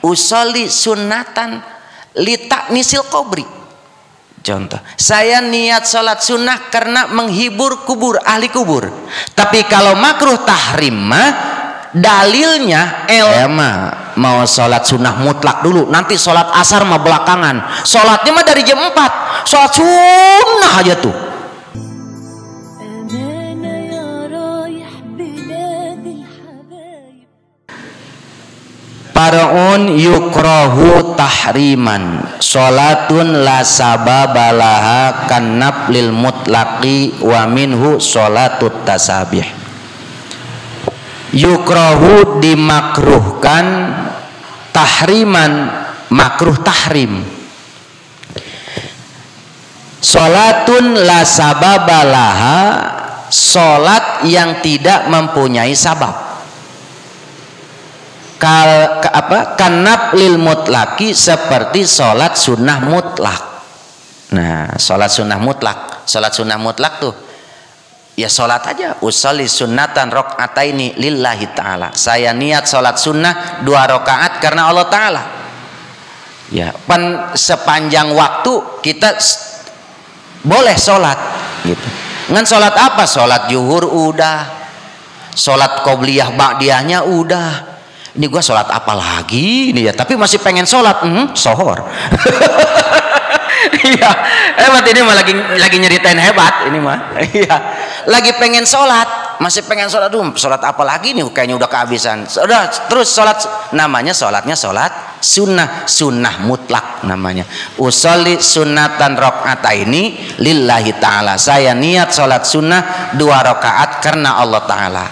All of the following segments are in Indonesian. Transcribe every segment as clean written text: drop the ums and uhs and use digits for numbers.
usolli sunnatan litaknisil qabri. Contoh, saya niat sholat sunnah karena menghibur kubur, ahli kubur. Tapi kalau makruh tahrim mah dalilnya mau sholat sunnah mutlak dulu, nanti sholat asar mah belakangan. Sholatnya mah dari jam 4, sholat sunnah aja tuh. Paraun yukrahu tahriman sholatun la sababalaha kannab lil mutlaqi wa minhu sholatut tasabih. Yukrahu dimakruhkan, tahriman makruh tahrim. Sholatun la sababalaha, sholat yang tidak mempunyai sabab. Kanab lil mutlaki, seperti sholat sunnah mutlak. Nah, sholat sunnah mutlak tuh ya sholat aja, usolli sunnatan rok'ataini lillahi ta'ala. Saya niat sholat sunnah 2 rakaat karena Allah ta'ala. Ya, sepanjang waktu kita boleh sholat gitu. Ngan sholat apa? Sholat zuhur udah, sholat qobliyah ba'diyahnya udah. Ini gua sholat apa lagi ini ya, tapi masih pengen sholat sohor. Iya, hebat ini mah lagi nyeritain hebat ini mah. Iya, lagi pengen sholat, masih pengen sholat dulu. Sholat apa lagi nih? Kayaknya udah kehabisan. Udah terus sholat, namanya sholatnya sholat sunnah mutlak namanya. Usolli sunnatan rok'ataini lillahi ta'ala. Saya niat sholat sunnah 2 rakaat karena Allah ta'ala.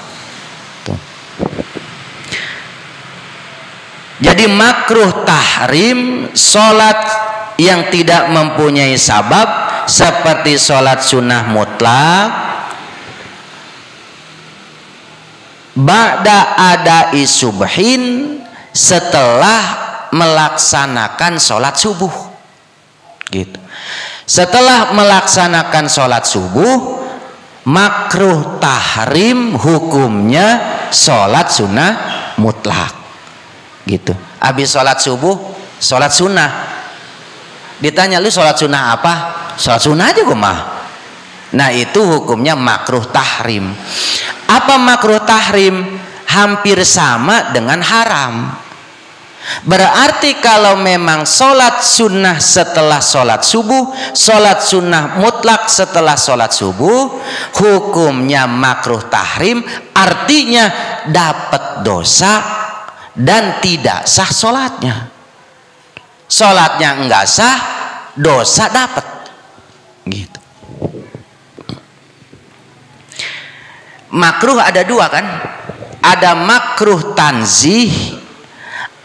Jadi makruh tahrim sholat yang tidak mempunyai sabab, seperti sholat sunnah mutlak ba'da adai subhin, setelah melaksanakan sholat subuh gitu. Setelah melaksanakan sholat subuh, makruh tahrim hukumnya sholat sunnah mutlak gitu. Habis sholat subuh, sholat sunnah, ditanya lu sholat sunnah apa? Sholat sunnah aja gue mah. Nah itu hukumnya makruh tahrim. Apa makruh tahrim? Hampir sama dengan haram. Berarti kalau memang sholat sunnah setelah sholat subuh, sholat sunnah mutlak setelah sholat subuh, hukumnya makruh tahrim, artinya dapat dosa dan tidak sah sholatnya. Sholatnya enggak sah, dosa dapat gitu. Makruh ada 2 kan, ada makruh tanzih,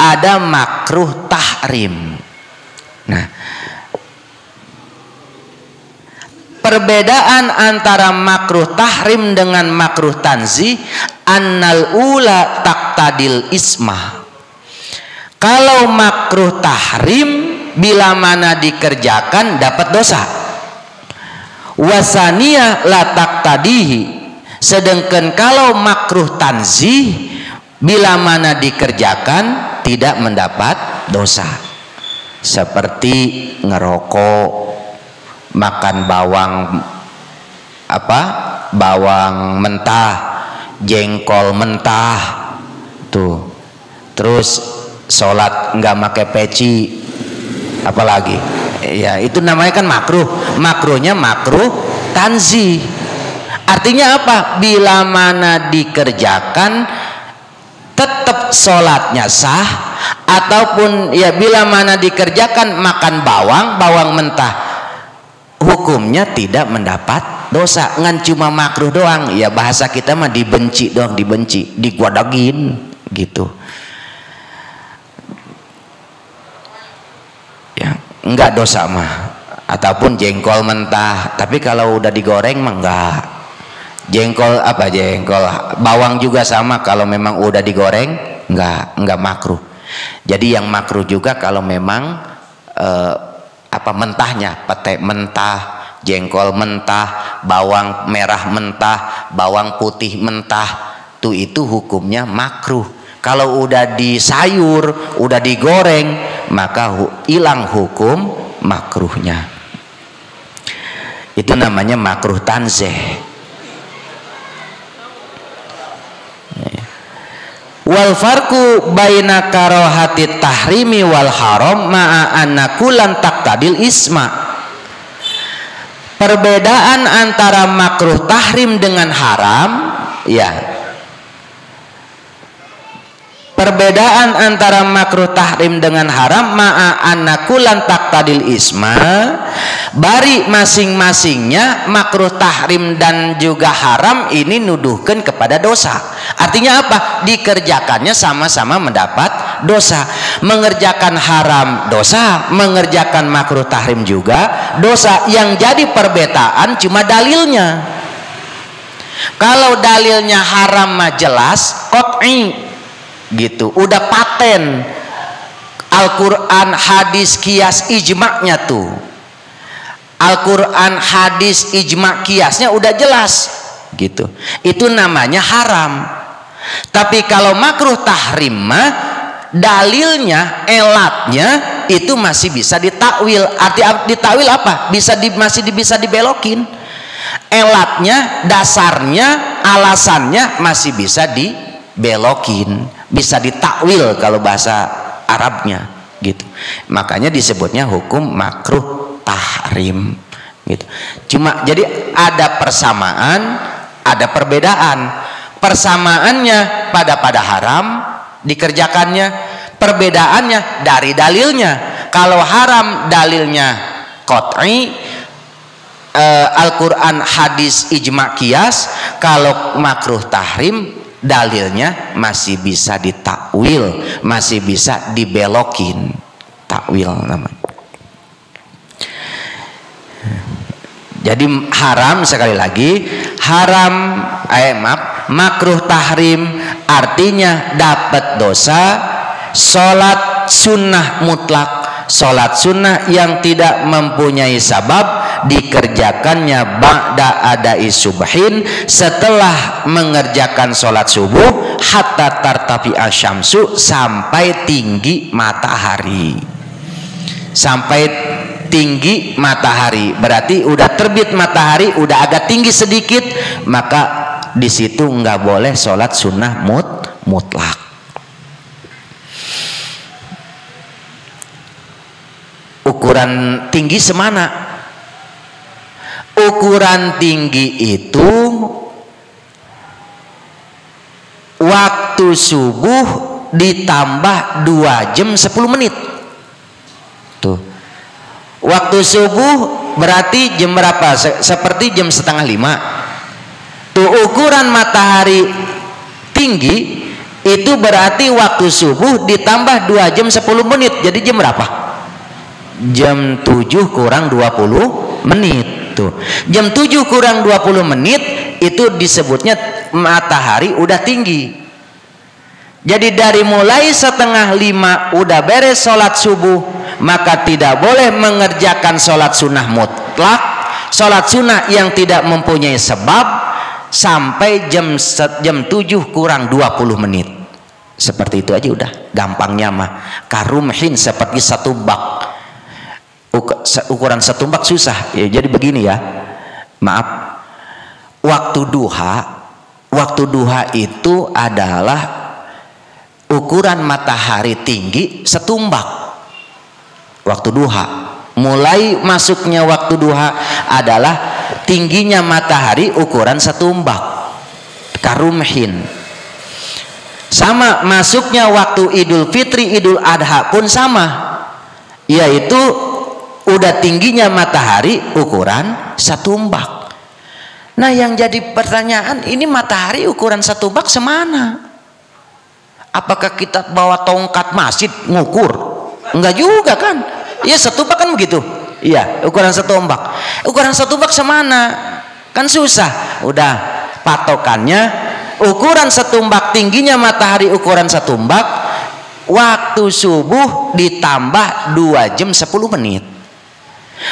ada makruh tahrim. Nah, perbedaan antara makruh tahrim dengan makruh tanzih, annal ula taqtadil ismah. Kalau makruh tahrim bila mana dikerjakan dapat dosa, wasaniyah la taqtadihi. Sedangkan kalau makruh tanzih bila mana dikerjakan tidak mendapat dosa, seperti ngerokok, makan bawang mentah, jengkol mentah tuh, terus sholat nggak pakai peci, apalagi ya itu namanya kan makruh. Makruhnya makruh tanzih. Artinya apa? Bila mana dikerjakan tetap sholatnya sah, ataupun ya bila mana dikerjakan makan bawang mentah, hukumnya tidak mendapat dosa. Ngan cuma makruh doang, ya bahasa kita mah dibenci doang, diguadagin gitu ya, enggak dosa mah. Ataupun jengkol mentah, tapi kalau udah digoreng mah enggak. Jengkol bawang juga sama, kalau memang udah digoreng enggak makruh. Jadi yang makruh juga kalau memang mentahnya, pete mentah, jengkol mentah, bawang merah mentah, bawang putih mentah, itu hukumnya makruh. Kalau udah disayur, udah digoreng, maka hilang hukum makruhnya. Itu namanya makruh tanzih. Wal farqu baina karahati tahrimi wal haram ma'a anna kullan taqtadil isma. Perbedaan antara makruh tahrim dengan haram, ya. Perbedaan antara makruh tahrim dengan haram ma'a anna kullan taqtadil isma, bari masing-masingnya makruh tahrim dan juga haram ini nuduhkan kepada dosa. Artinya apa? Dikerjakannya sama-sama mendapat dosa. Mengerjakan haram dosa, mengerjakan makruh tahrim juga dosa. Yang jadi perbedaan cuma dalilnya. Kalau dalilnya haram mah jelas, qat'i gitu, udah paten. Al-Quran, hadis, kias, ijma'nya tuh. Al-Quran, hadis, ijma', kiasnya udah jelas gitu. Itu namanya haram. Tapi kalau makruh tahrim mah dalilnya, elatnya itu masih bisa ditakwil. Arti ditakwil apa? Masih bisa dibelokin. Elatnya, dasarnya, alasannya masih bisa dibelokin, bisa ditakwil kalau bahasa Arabnya gitu. Makanya disebutnya hukum makruh tahrim gitu. Cuma jadi ada persamaan, ada perbedaan. Persamaannya pada haram dikerjakannya, perbedaannya dari dalilnya. Kalau haram dalilnya qat'i, Al-Quran, hadis, ijma', qiyas. Kalau makruh tahrim dalilnya masih bisa ditakwil, masih bisa dibelokin, takwil namanya. Jadi haram, sekali lagi, haram, makruh tahrim artinya dapat dosa. Sholat sunnah mutlak, sholat sunnah yang tidak mempunyai sabab, dikerjakannya ba'da adai subhin, setelah mengerjakan sholat subuh, hatta tartafi asyamsu, sampai tinggi matahari. Sampai tinggi matahari berarti udah terbit matahari, udah agak tinggi sedikit, maka di situ nggak boleh sholat sunnah mutlak. Ukuran tinggi semana? Ukuran tinggi itu waktu subuh ditambah 2 jam 10 menit. Tuh. Waktu subuh berarti jam berapa? Seperti jam 4:30. Tuh, ukuran matahari tinggi itu berarti waktu subuh ditambah 2 jam 10 menit. Jadi jam berapa? Jam 7 kurang 20 menit. Tuh. Jam 7 kurang 20 menit itu disebutnya matahari udah tinggi. Jadi dari mulai 4:30 udah beres sholat subuh, maka tidak boleh mengerjakan sholat sunnah mutlak, sholat sunnah yang tidak mempunyai sebab, sampai jam 7 kurang 20 menit. Seperti itu aja udah, gampangnya mah. Karumhin, seperti satu bak. Ukuran satu bak susah ya. Jadi begini ya, maaf, waktu duha itu adalah ukuran matahari tinggi setumbak. Waktu duha, mulai masuknya waktu duha adalah tingginya matahari ukuran setumbak, karumhin. Sama masuknya waktu Idul Fitri, Idul Adha pun sama, yaitu udah tingginya matahari ukuran setumbak. Nah, yang jadi pertanyaan, ini matahari ukuran setumbak semana? Apakah kita bawa tongkat masjid ngukur? Enggak juga kan? Iya, setumbak kan begitu. Iya, ukuran setumbak. Ukuran setumbak semana? Kan susah. Udah patokannya ukuran setumbak, tingginya matahari ukuran setumbak, waktu subuh ditambah 2 jam 10 menit.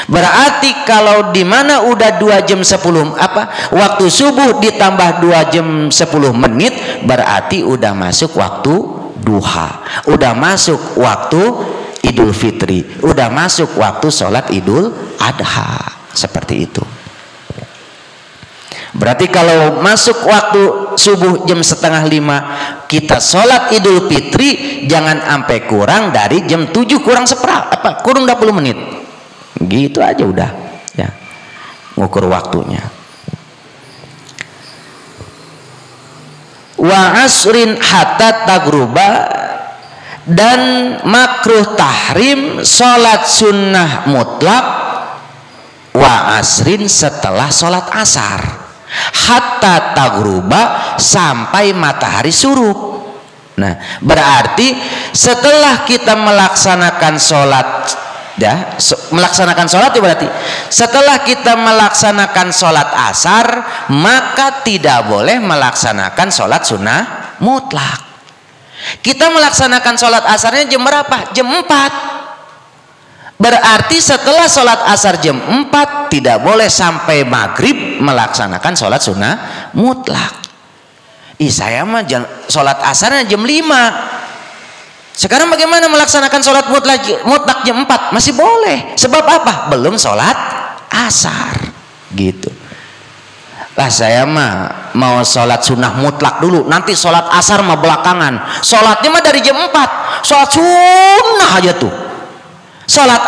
Berarti kalau di mana udah 2 jam 10 waktu subuh ditambah 2 jam 10 menit berarti udah masuk waktu duha, udah masuk waktu Idul Fitri, udah masuk waktu sholat Idul Adha, seperti itu. Berarti kalau masuk waktu subuh jam 4:30 kita sholat Idul Fitri, jangan sampai kurang dari jam 7 kurang kurang 20 menit. Gitu aja udah ya, ngukur waktunya. Wa asrin hatta tagruba, dan makruh tahrim sholat sunnah mutlak wa asrin setelah sholat asar, hatta tagruba sampai matahari surup. Nah, berarti setelah kita melaksanakan sholat ya, melaksanakan sholat itu berarti setelah kita melaksanakan sholat asar, maka tidak boleh melaksanakan sholat sunnah mutlak. Kita melaksanakan sholat asarnya jam berapa? Jam 4. Berarti setelah sholat asar jam 4 tidak boleh sampai maghrib melaksanakan sholat sunnah mutlak. Saya mah sholat asarnya jam 5. Sekarang bagaimana melaksanakan sholat mutlak jam 4? Masih boleh. Sebab apa? Belum sholat asar. Gitu. Lah saya mah mau sholat sunnah mutlak dulu, nanti sholat asar mah belakangan. Sholatnya mah dari jam 4. Sholat sunnah aja tuh. Sholat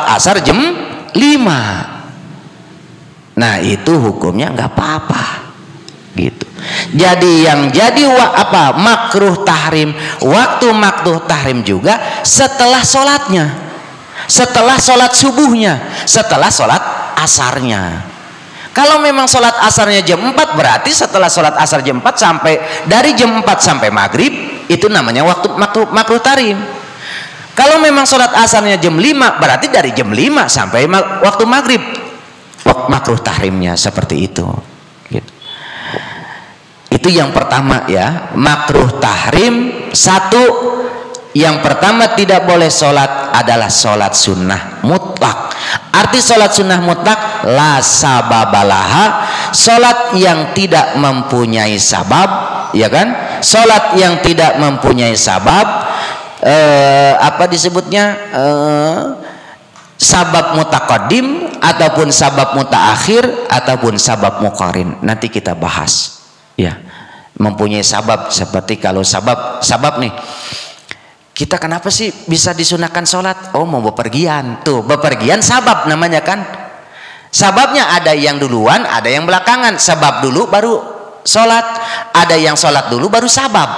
asar jam 5. Nah itu hukumnya nggak apa-apa. Gitu. Jadi yang jadi makruh tahrim, waktu makruh tahrim juga setelah sholatnya, setelah sholat subuhnya, setelah sholat asarnya. Kalau memang sholat asarnya jam 4, berarti setelah sholat asar jam 4 sampai dari jam 4 sampai maghrib itu namanya waktu makruh tahrim. Kalau memang sholat asarnya jam 5, berarti dari jam 5 sampai waktu maghrib makruh tahrimnya, seperti itu. Itu yang pertama ya, makruh tahrim. Satu, yang pertama tidak boleh sholat adalah sholat sunnah mutlak. Arti sholat sunnah mutlak la sababalaha, sholat yang tidak mempunyai sabab, ya kan? Sholat yang tidak mempunyai sabab, apa disebutnya, sabab mutaqaddim ataupun sabab mutaakhir ataupun sabab muqarin. Nanti kita bahas. Ya, mempunyai sabab. Seperti kalau sabab nih, kita kenapa sih bisa disunahkan sholat? Oh, mau bepergian. Tuh, bepergian sabab namanya kan. Sababnya ada yang duluan, ada yang belakangan. Sabab dulu baru sholat, ada yang sholat dulu baru sabab.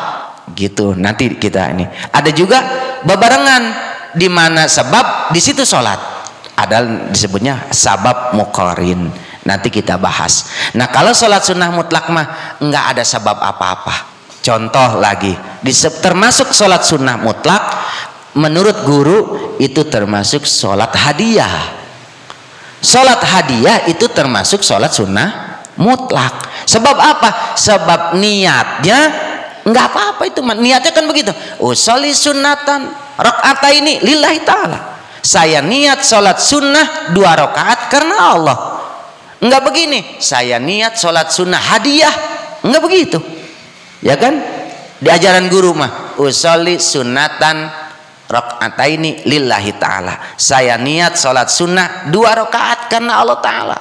Gitu. Nanti kita ini ada juga bebarengan, di mana sabab di situ sholat. Ada disebutnya sabab muqarin. Nanti kita bahas. Nah, kalau sholat sunnah mutlak mah nggak ada sabab apa-apa. Contoh lagi, termasuk sholat sunnah mutlak menurut guru itu termasuk sholat hadiah. Sholat hadiah itu termasuk sholat sunnah mutlak. Sebab apa? Sebab niatnya nggak apa-apa itu. Niatnya kan begitu. Usolli sunnatan rakaataini lillahi ta'ala. Saya niat sholat sunnah 2 rakaat karena Allah. Enggak begini, saya niat sholat sunnah hadiah, enggak begitu, ya kan? Di ajaran guru mah usolli sunnatan rakaataini lillahi ta'ala. Saya niat sholat sunnah 2 rakaat karena Allah Ta'ala.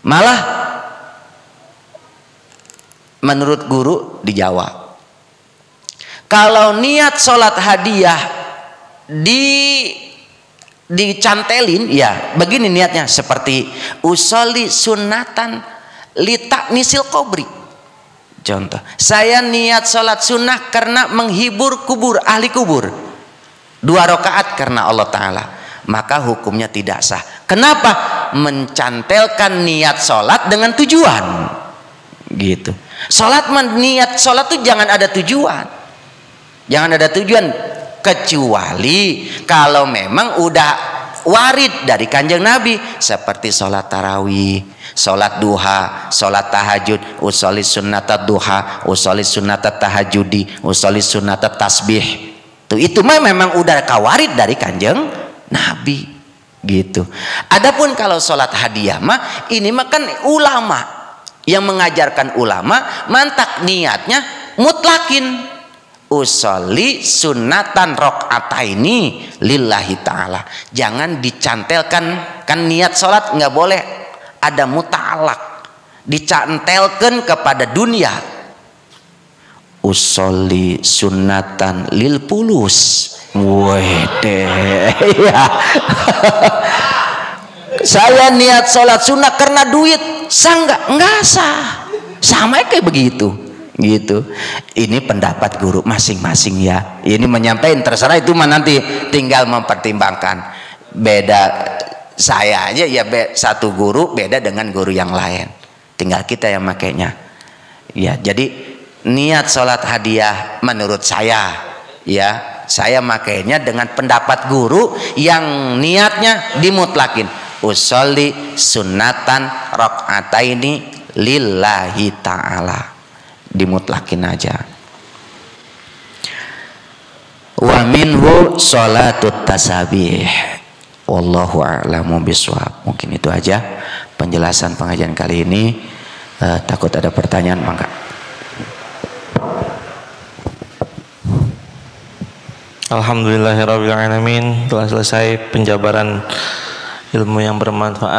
Malah menurut guru dijawab, kalau niat sholat hadiah dicantelin, ya begini niatnya, seperti usolli sunnatan litaknisil qabri. Contoh, saya niat sholat sunnah karena menghibur kubur, ahli kubur, 2 rakaat karena Allah Ta'ala, maka hukumnya tidak sah. Kenapa? Mencantelkan niat sholat dengan tujuan. Gitu. Sholat, niat sholat tuh jangan ada tujuan, jangan ada tujuan, kecuali kalau memang udah warid dari kanjeng Nabi, seperti sholat tarawih, sholat duha, sholat tahajud, usolli sunnatat duha, usolli sunnatat tahajudi, usolli sunnatat tasbih. Itu memang udah kawarid dari kanjeng Nabi. Gitu. Adapun kalau sholat hadiah mah, ini mah kan ulama yang mengajarkan, ulama mantak niatnya mutlakin. usolli sunnatan rakaataini lillahi ta'ala. Jangan dicantelkan, kan niat salat nggak boleh ada muta'alaq, dicantelkan kepada dunia. Usolli sunnatan lil pulus. Wede ya. Saya niat sholat sunnah karena duit, sah nggak sah, sama kayak begitu gitu. Ini pendapat guru masing-masing ya, ini menyampaikan terserah, itu mah nanti tinggal mempertimbangkan. Beda saya aja ya, satu guru beda dengan guru yang lain, tinggal kita yang makainya ya. Jadi niat sholat hadiah menurut saya ya, saya makainya dengan pendapat guru yang niatnya dimutlakin, usolli sunnatan rakaataini lillahi ta'ala, dimutlakin aja. Wa minhu sholatut tasabih. Wallahu a'lamu bishawab. Mungkin itu aja penjelasan pengajian kali ini. Takut ada pertanyaan, mangga. Alhamdulillahirrabbilalamin, telah selesai penjabaran ilmu yang bermanfaat.